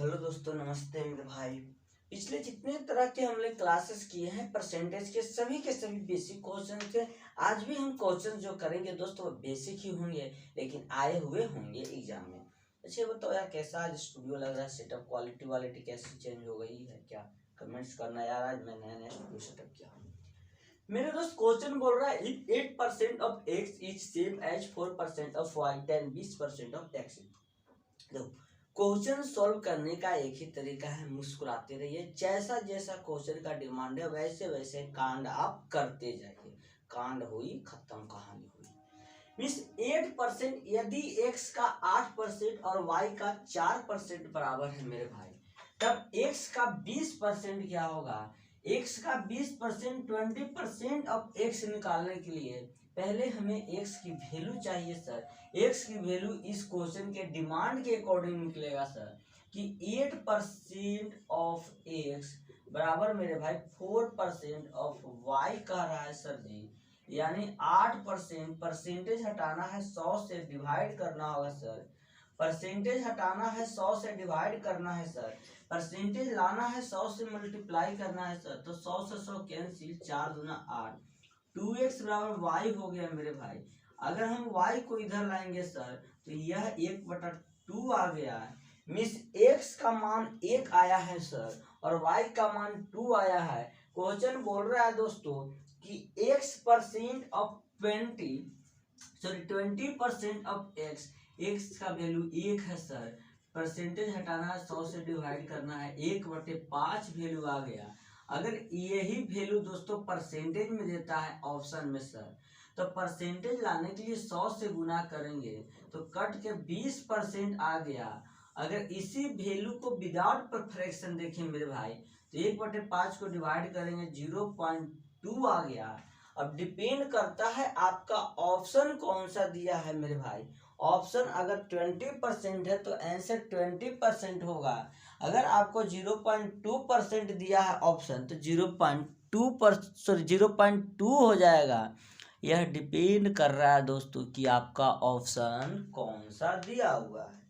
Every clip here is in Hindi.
हेलो दोस्तों, नमस्ते मेरे भाई। पिछले जितने तरह के हमने क्लासेस किए हैं परसेंटेज के सभी बेसिक क्वेश्चन थे। आज भी हम क्वेश्चन जो करेंगे दोस्तों वो बेसिक ही होंगे, लेकिन आए हुए होंगे एग्जाम में। अच्छा बताओ यार, कैसा आज स्टूडियो लग रहा है? सेटअप क्वालिटी वालिटी कैसी चेंज हो गई है क्या? कमेंट्स करना यार, आज मैं नया नया स्टूडियो सेटअप किया हूँ। मेरे दोस्त क्वेश्चन बोल रहा है 8% of X is same as 4% of Y, 10-20% of X. देखो, क्वेश्चन सॉल्व करने का एक ही तरीका है, मुस्कुराते रहिए। जैसा जैसा क्वेश्चन का डिमांड है वैसे वैसे कांड आप करते जाइए। कांड हुई खत्म, कहानी हुई। मीन्स 8%, यदि x का 8% और y का 4% बराबर है मेरे भाई, तब x का 20% क्या होगा? x का 20% 20% ऑफ x निकालने के लिए पहले हमें x की वैल्यू चाहिए सर। x की वैल्यू इस क्वेश्चन के डिमांड के अकॉर्डिंग निकलेगा सर कि 8% ऑफ x बराबर मेरे भाई 4% ऑफ y कह रहा है सर जी। यानी 8%, परसेंटेज हटाना है 100 से डिवाइड करना होगा सर। परसेंटेज हटाना है 100 से डिवाइड करना है सर। परसेंटेज लाना है 100 से मल्टीप्लाई करना है सर। तो 100 से 100 कैंसिल, 4 दूना 8, 2x बराबर वाई हो गया मेरे भाई। अगर हम y को इधर लाएंगे सर तो यह 1/2 आ गया है। मिस x का मान 1 आया है सर और y का मान 2 आया है। क्वेश्चन बोल रहा है दोस्तों कि x% ऑफ 20% ऑफ x का वैल्यू 1 है सर। परसेंटेज हटाना है 100 से डिवाइड करना है, 1/5 वैल्यू आ गया। अगर यही वैल्यू दोस्तों परसेंटेज में देता है ऑप्शन में सर, तो परसेंटेज लाने के लिए 100 से गुना करेंगे तो कट के 20% आ गया। अगर इसी वैल्यू को विदाउट फ्रैक्शन देखें मेरे भाई तो 1/5 को डिवाइड करेंगे 0.2 आ गया। अब डिपेंड करता है आपका ऑप्शन कौन सा दिया है मेरे भाई। ऑप्शन अगर 20% है तो आंसर 20% होगा। अगर आपको 0.2% दिया है ऑप्शन तो 0.2 हो जाएगा। यह डिपेंड कर रहा है दोस्तों कि आपका ऑप्शन कौन सा दिया हुआ है।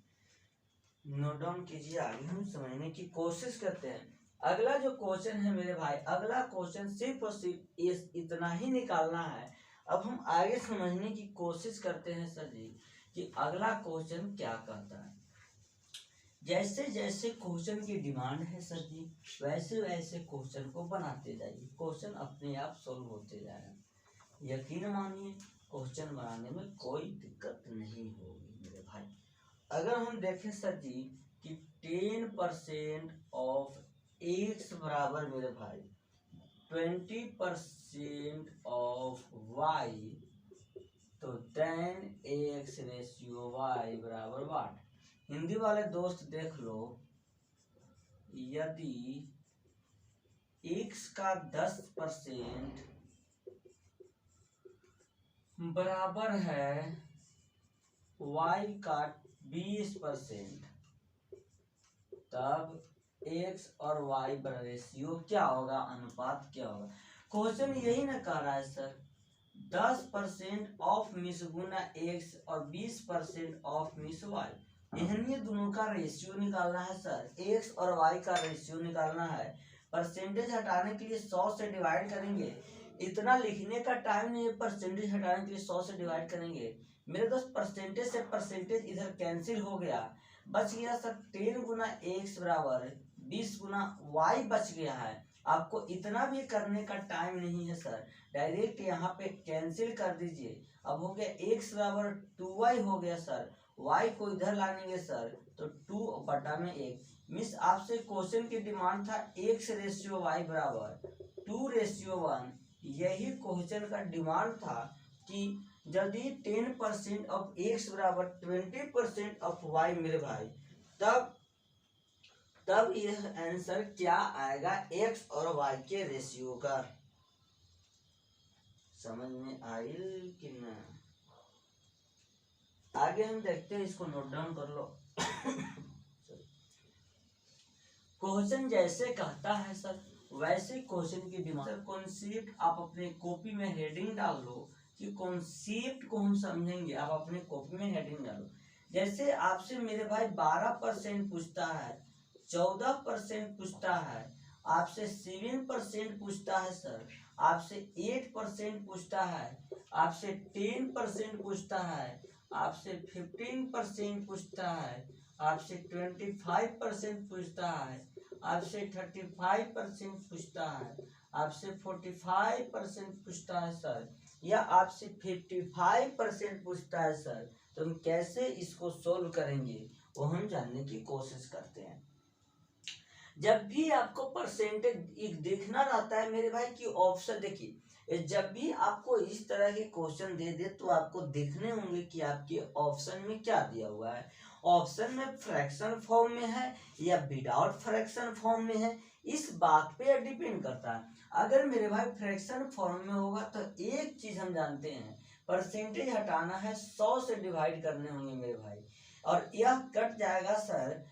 नोट डाउन कीजिए, आगे हम समझने की कोशिश करते हैं। अगला जो क्वेश्चन है मेरे भाई, अगला क्वेश्चन सिर्फ और सिर्फ इतना ही निकालना है। अब हम आगे समझने की कोशिश करते हैं सर जी कि अगला क्वेश्चन क्या कहता है। जैसे जैसे क्वेश्चन की डिमांड है सर जी वैसे वैसे क्वेश्चन को बनाते जाइए, क्वेश्चन अपने आप सॉल्व होते जाएगा। यकीन मानिए क्वेश्चन बनाने में कोई दिक्कत नहीं होगी मेरे भाई। अगर हम देखें सर जी कि 10% ऑफ x बराबर मेरे भाई 20% ऑफ y, तो 10x रेशियो y बराबर वाट। हिंदी वाले दोस्त देख लो, यदि x का 10% बराबर है y का 20%, तब x और y का रेशियो क्या होगा, अनुपात क्या होगा। क्वेश्चन यही ना कह रहा है sir 10% of miss Guna x और 20% ऑफ मिस y। इन्हीं दोनों का रेशियो निकालना है सर, x और y का रेशियो निकालना है। परसेंटेज हटाने के लिए 100 से डिवाइड करेंगे। इतना लिखने का टाइम नहीं है, परसेंटेज हटाने के लिए 100 से डिवाइड करेंगे। मेरे दोस्त परसेंटेज से परसेंटेज इधर कैंसिल हो गया, बच गया सर 10 गुना x बराबर 20 गुना y बच गया है। आपको इतना भी करने का टाइम नहीं है सर, डायरेक्ट यहाँ पे कैंसिल कर दीजिए। अब हो गया x बराबर 2y हो गया सर, y को इधर लाएंगे सर तो 2/1। मिस आपसे क्वेश्चन की डिमांड था x रेशियो y बराबर 2:1। यही क्वेश्चन का डिमांड था कि यदि 10% ऑफ x बराबर 20% ऑफ y मेरे भाई, तब यह आंसर क्या आएगा x और y के रेशियो का। समझ में आई कि ना? आगे हम देखते हैं, इसको नोट डाउन कर लो। क्वेश्चन जैसे कहता है सर वैसे क्वेश्चन की डिमांड। कॉन्सेप्ट आप अपने कॉपी में हेडिंग डाल लो कि कॉन्सेप्ट को हम समझेंगे, आप अपने कॉपी में हेडिंग डालो। जैसे आपसे मेरे भाई 12% पूछता है 14% पूछता है, आपसे 7% पूछता है सर, आपसे 8% पूछता है, आपसे 10% पूछता है, आपसे 15% पूछता है, आपसे 25% पूछता है, आपसे 35% पूछता है, आपसे 45% पूछता है सर, या आपसे 55% पूछता है सर, तो हम कैसे इसको सोल्व करेंगे वो हम जानने की कोशिश करते हैं। जब भी आपको परसेंटेज देखना रहता है मेरे भाई की ऑप्शन, देखिए जब भी आपको इस तरह के क्वेश्चन दे दे तो आपको देखने होंगे कि आपके ऑप्शन में क्या दिया हुआ है, ऑप्शन में फ्रैक्शन फॉर्म में है या विदाउट फ्रैक्शन फॉर्म में है, इस बात पे डिपेंड करता है। अगर मेरे भाई फ्रैक्शन फॉर्म में होगा तो एक चीज हम जानते हैं, परसेंटेज हटाना है 100 से डिवाइड करने होंगे मेरे भाई, और यह कट जाएगा सर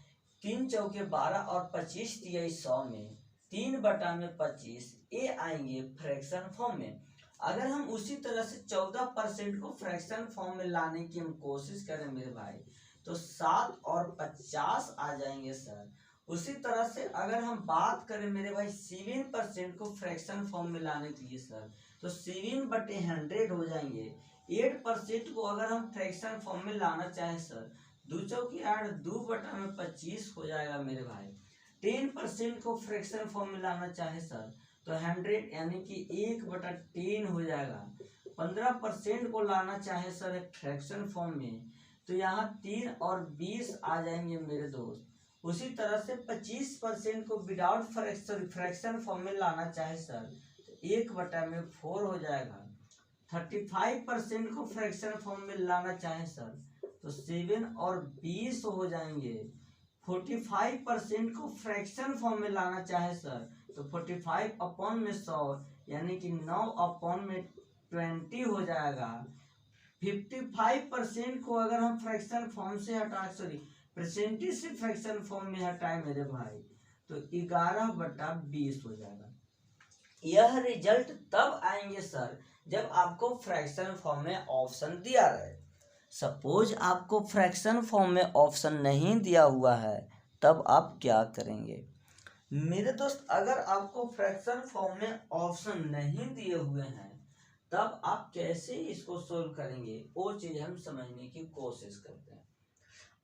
3 चौके 12 और 25 दिया 100 में, 3/25 ये आएंगे फ्रैक्शन फॉर्म में। अगर हम उसी तरह से 14% को फ्रैक्शन फॉर्म में लाने की हम कोशिश करें मेरे भाई तो 7 और 50 आ जाएंगे सर। उसी तरह से अगर हम बात करें मेरे भाई 7% को फ्रैक्शन फॉर्म में लाने के लिए सर तो 7/100 हो जाएंगे। 8% को अगर हम फ्रैक्शन फॉर्म में लाना चाहें सर, 2 चौकी 8, 2/25 हो जाएगा मेरे भाई। 10% को फ्रैक्शन फॉर्म में लाना चाहे सर तो 100 यानी कि 1/10 हो जाएगा। 15% को लाना चाहे सर फ्रैक्शन फॉर्म में तो यहाँ 3 और 20 आ जाएंगे मेरे दोस्त। उसी तरह से 25% को विदाउट फ्रैक्शन फॉर्म में लाना चाहे सर तो 1/4 हो जाएगा। 35% को फ्रैक्शन फॉर्म में लाना चाहे सर तो 7 और 20 हो जाएंगे। 45% को फ्रैक्शन फॉर्म में लाना चाहे सर तो 45/100 यानी कि 9/20 हो जाएगा। 55% को अगर हम फ्रैक्शन फॉर्म से हटा परसेंटेज से फ्रैक्शन फॉर्म में हटाए मेरे भाई तो 11/20 हो जाएगा। यह रिजल्ट तब आएंगे सर जब आपको फ्रैक्शन फॉर्म में ऑप्शन दिया रहे। सपोज आपको फ्रैक्शन फॉर्म में ऑप्शन नहीं दिया हुआ है तब आप क्या करेंगे मेरे दोस्त। अगर आपको फ्रैक्शन फॉर्म में ऑप्शन नहीं दिए हुए हैं तब आप कैसे इसको सोल्व करेंगे वो चीज हम समझने की कोशिश करते हैं।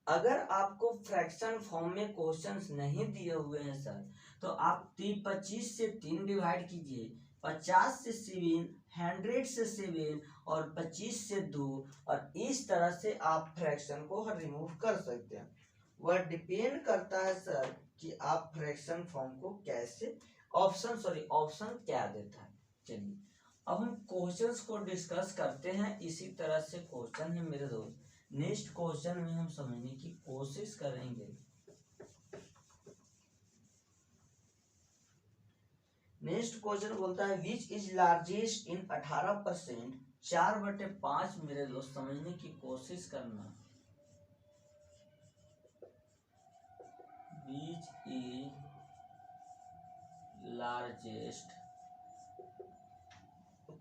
अगर आपको फ्रैक्शन फॉर्म में क्वेश्चंस नहीं दिए हुए हैं सर तो आप 25 से 3 डिवाइड कीजिए, 50 से 7, 100 से 7 और 25 से 2 और इस तरह से आप फ्रैक्शन को रिमूव कर सकते हैं। वह डिपेंड करता है सर कि आप फ्रैक्शन फॉर्म को कैसे ऑप्शन क्या देता है। चलिए अब हम क्वेश्चंस को डिस्कस करते हैं। इसी तरह से क्वेश्चन है मेरे दोस्त, नेक्स्ट क्वेश्चन में हम समझने की कोशिश करेंगे। नेक्स्ट क्वेश्चन बोलता है विच इज लार्जेस्ट इन 18%, 4/5 मेरे दोस्त समझने की कोशिश करना। विच इज लार्जेस्ट,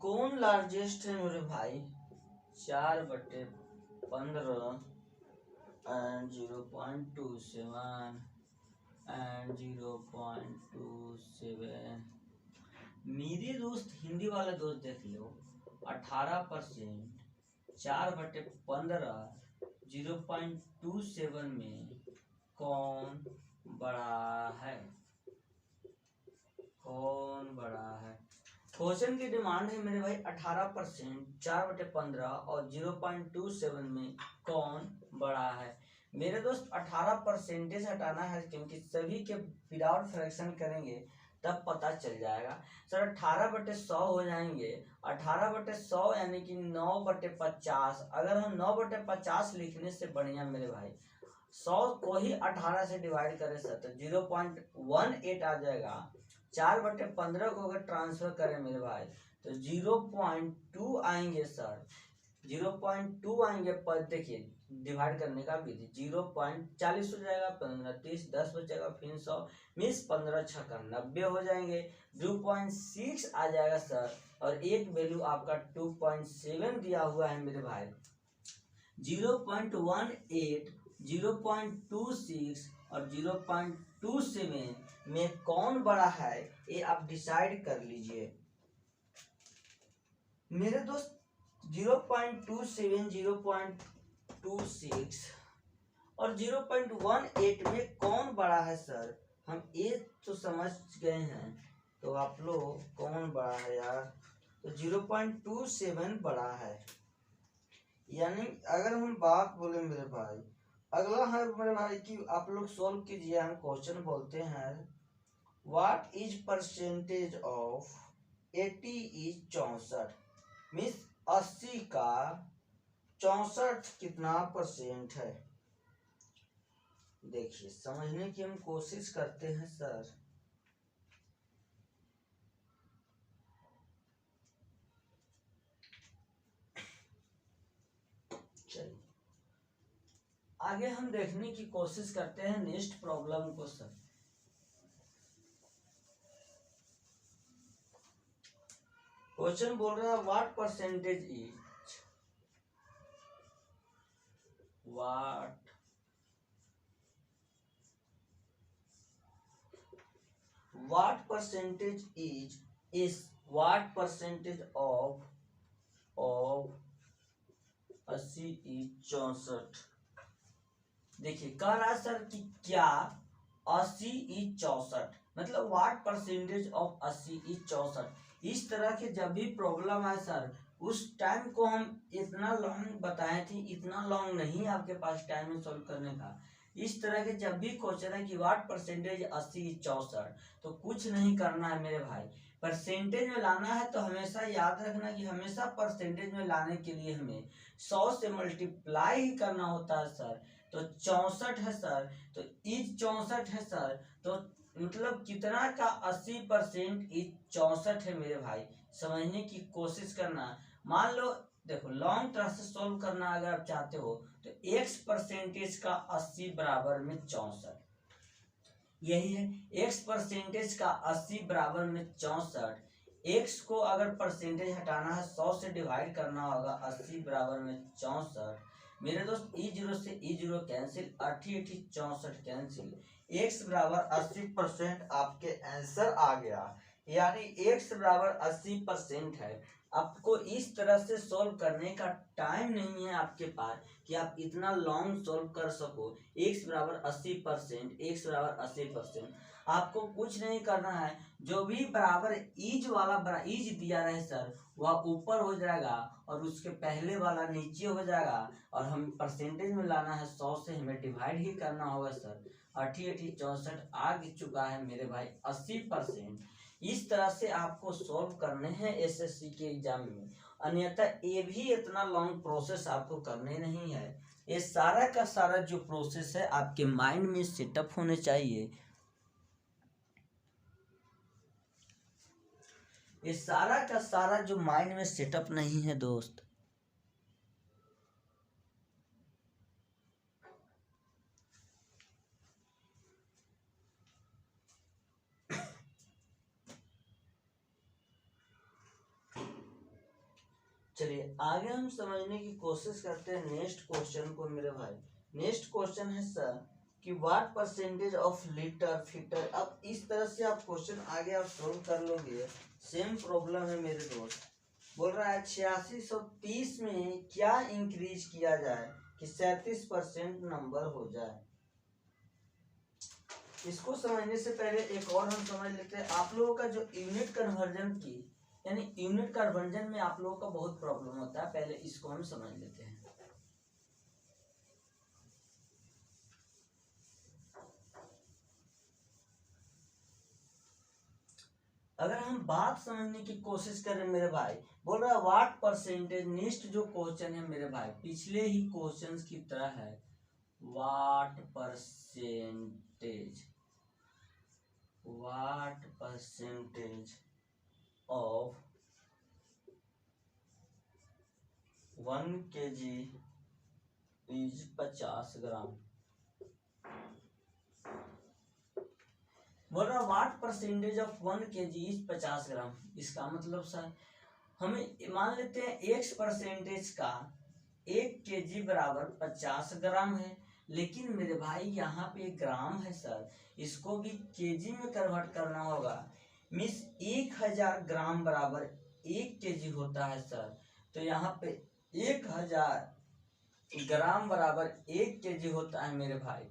कौन लार्जेस्ट है मेरे भाई, 4/15 and 0.27 and 0.27। मेरे दोस्त हिंदी वाला दोस्त देख लो, 18% 4/15 0.27 में कौन बड़ा है, कौन बड़ा है। क्वेश्चन की डिमांड है मेरे भाई 18% 4/15 और 0.27 में कौन बड़ा है। मेरे दोस्त 18% हटाना है क्योंकि सभी के विदाउट फ्रैक्शन करेंगे तब पता चल जाएगा सर। 18/100 हो जाएंगे, 18/100 यानी कि 9/50। अगर हम 9/50 लिखने से बढ़िया मेरे भाई 100 को ही 18 से डिवाइड करें सर तो 0.18 आ जाएगा। 4/15 को अगर ट्रांसफर करें मेरे भाई तो 0.2 आएंगे सर, 0.2 आएंगे पर देखिए डिवाइड करने का विधि 0.40 हो जाएगा, 15 30 10 बचेगा, फिर 100 मीन्स 15 छक्का 90 हो जाएंगे। 2.6 आ जाएगा सर और एक वैल्यू आपका 2.7 दिया हुआ है मेरे भाई। 0.18 0.26 और 0.27 में कौन बड़ा है, ये आप डिसाइड कर लीजिए मेरे दोस्त। 0.27, 0.26 और 0.18 में कौन बड़ा है सर, हम ये तो समझ गए हैं। तो आप लोग कौन बड़ा है यार, तो 0.27 बड़ा है। यानी अगर हम बात बोले मेरे भाई, अगला है मेरे भाई कि आप लोग सॉल्व कीजिए। हम क्वेश्चन बोलते हैं what is percentage of 80 is 64, means 80 का 64 कितना परसेंट है। देखिए समझने की हम कोशिश करते हैं सर। चलिए आगे हम देखने की कोशिश करते हैं नेक्स्ट प्रॉब्लम को सर। क्वेश्चन बोल रहा है what percentage is, what percentage is what percentage of 80 is 64। देखिए कह रहा है सर कि क्या 80 इज 64, मतलब व्हाट परसेंटेज ऑफ 80 इज 64। इस तरह के जब भी प्रॉब्लम है सर, उस टाइम को हम इतना लॉन्ग बताए थे, इतना लॉन्ग नहीं आपके पास टाइम है सॉल्व करने का। इस तरह के जब भी क्वेश्चन है कि व्हाट परसेंटेज 80 इज 64, तो कुछ नहीं करना है मेरे भाई, परसेंटेज में लाना है। तो हमेशा याद रखना कि हमेशा परसेंटेज में लाने के लिए हमें 100 से मल्टीप्लाई ही करना होता है सर। तो 64 है सर, तो इज 64 है सर, तो मतलब कितना का 80% इज 64 है मेरे भाई। समझने की कोशिश करना। मान लो देखो लॉन्ग टर्म से सोल्व करना अगर आप चाहते हो तो x परसेंटेज का 80 बराबर में 64, यही है x परसेंटेज का 80 बराबर में 64। x को अगर परसेंटेज हटाना है 100 से डिवाइड करना होगा, 80 बराबर में 64। मेरे दोस्त e0 से e0 कैंसिल, 80 64 कैंसिल, x बराबर 80% आपके आंसर आ गया। यानी x बराबर 80% है। आपको इस तरह से सॉल्व करने का टाइम नहीं है आपके पास कि आप इतना लॉन्ग सॉल्व कर सको। x बराबर 80%, x बराबर 80%। आपको कुछ नहीं करना है, जो भी बराबर ईज वाला ईज दिया रहे सर वह ऊपर हो जाएगा और उसके पहले वाला नीचे हो जाएगा, और हम परसेंटेज में लाना है 100 से हमें डिवाइड ही करना होगा सर। 80 64 आ चुका है मेरे भाई 80%। इस तरह से आपको सॉल्व करने हैं एसएससी के एग्जाम में, अन्यथा ये भी इतना लॉन्ग प्रोसेस आपको करने नहीं है। ये सारा का सारा जो प्रोसेस है आपके माइंड में सेटअप होने चाहिए। ये सारा का सारा जो माइंड में सेटअप नहीं है दोस्त, चलिए आगे हम समझने की कोशिश करते हैं नेक्स्ट क्वेश्चन को मेरे भाई। नेक्स्ट क्वेश्चन है सर कि what percentage of litre fitter. अब इस तरह से आप क्वेश्चन आगे आप सोल्व कर लोगे। सेम प्रॉब्लम है मेरे दोस्त, बोल रहा है 8630 में क्या इंक्रीज किया जाए कि 37% नंबर हो जाए। इसको समझने से पहले एक और हम समझ लेते हैं। आप लोगों का जो यूनिट कन्वर्जन की, यानी यूनिट कन्वर्जन में आप लोगों का बहुत प्रॉब्लम होता है, पहले इसको हम समझ लेते हैं। अगर हम बात समझने की कोशिश करें मेरे भाई, बोल रहा है व्हाट परसेंटेज। नेक्स्ट जो क्वेश्चन है मेरे भाई पिछले ही क्वेश्चंस की तरह है, what percentage of 1 kg is 50 ग्राम। बोल रहा what percentage of 1 kg is 50 ग्राम। इसका मतलब सर हमें मान लेते हैं x परसेंटेज का 1 kg बराबर 50 ग्राम है। लेकिन मेरे भाई यहाँ पे ग्राम है सर, इसको भी केजी में कन्वर्ट करना होगा। मिस 1000 ग्राम बराबर 1 केजी होता है सर। तो यहाँ पे 1000 ग्राम बराबर 1 केजी होता है मेरे भाई।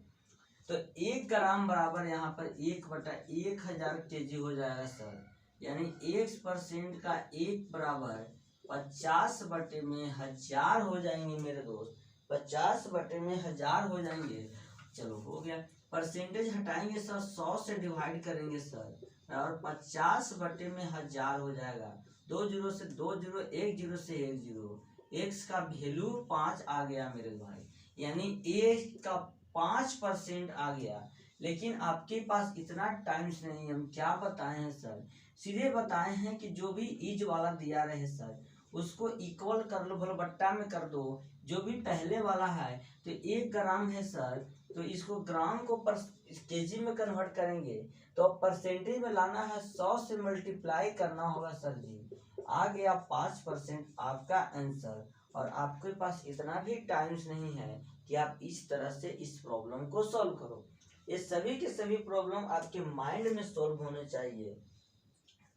तो 1 ग्राम बराबर यहाँ पर 1/1000 केजी हो जाएगा सर। यानी 1% का 1 बराबर 50/1000 हो जाएंगे मेरे दोस्त। 50/1000 हो जाएंगे। चलो हो गया। परसेंटेज हटाएंगे सर, 100 से डिवाइड करेंगे सर और 50/1000 हो जाएगा। 2 जीरो से 2 जीरो, 1 जीरो से 1 जीरो। एक्स का वैल्यू 5 आ गया मेरे भाई, यानी ए का 5% आ गया। लेकिन आपके पास इतना टाइम्स नहीं, हम क्या बताए हैं सर, सीधे बताए हैं कि जो भी इज वाला दिया रहे सर उसको इक्वल कर लो, भलो बट्टा में कर दो। जो भी पहले वाला है तो 1 ग्राम है सर, तो इसको ग्राम को केजी में कन्वर्ट करेंगे तो परसेंटेज में लाना है, 100 से मल्टीप्लाई करना होगा सर जी। आ गया 5% आपका आंसर। और आपके पास इतना भी टाइम्स नहीं है कि आप इस तरह से इस प्रॉब्लम को सॉल्व करो। ये सभी के सभी प्रॉब्लम आपके माइंड में सॉल्व होने चाहिए,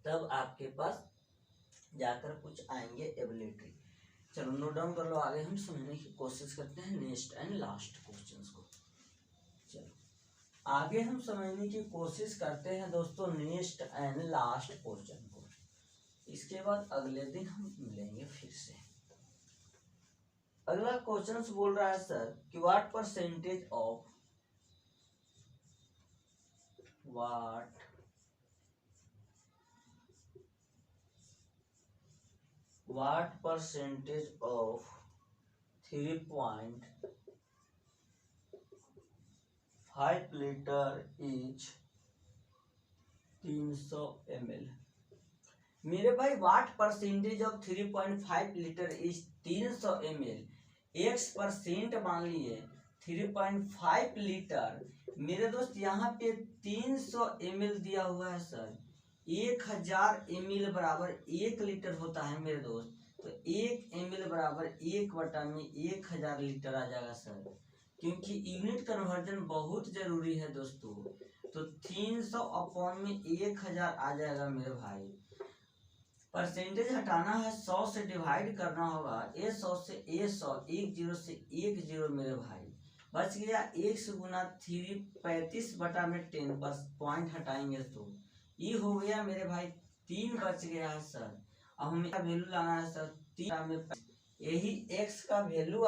तब आपके पास जाकर कुछ आएंगे एबिलिटी। चलो नोट डाउन कर लो, आगे हम समझने की कोशिश करते हैं नेक्स्ट एंड लास्ट क्वेश्चंस को। चलो आगे हम समझने की कोशिश करते हैं दोस्तों नेक्स्ट एंड लास्ट क्वेश्चन को। इसके बाद अगले दिन हम मिलेंगे फिर से। अगला क्वेश्चन बोल रहा है सर कि what percentage of what percentage of 3.5 liter is 300 ml। मेरे भाई what percentage of 3.5 litre is 300 ml। x% मान लिए 3.5 लीटर। मेरे दोस्त यहाँ पे 300 ml दिया हुआ है सर। 1000 ml बराबर 1 लीटर होता है मेरे दोस्त। तो 1 ml बराबर 1/1000 लीटर आ जाएगा सर, क्योंकि यूनिट कन्वर्जन बहुत जरूरी है दोस्तों। तो 300 अपॉन में 1000 आ जाएगा मेरे भाई। परसेंटेज हटाना है, 100 से डिवाइड करना होगा। ए 100 से ए 100, 1 जीरो से 1 जीरो मेरे भाई। बच गया 1 से गुना 3, 35/10 पर पॉइंट हटाएंगे तो ये हो गया मेरे भाई 3 बच गया है सर। अब हमें वैल्यू लाना है सर 3 में, यही एक्स का वैल्यू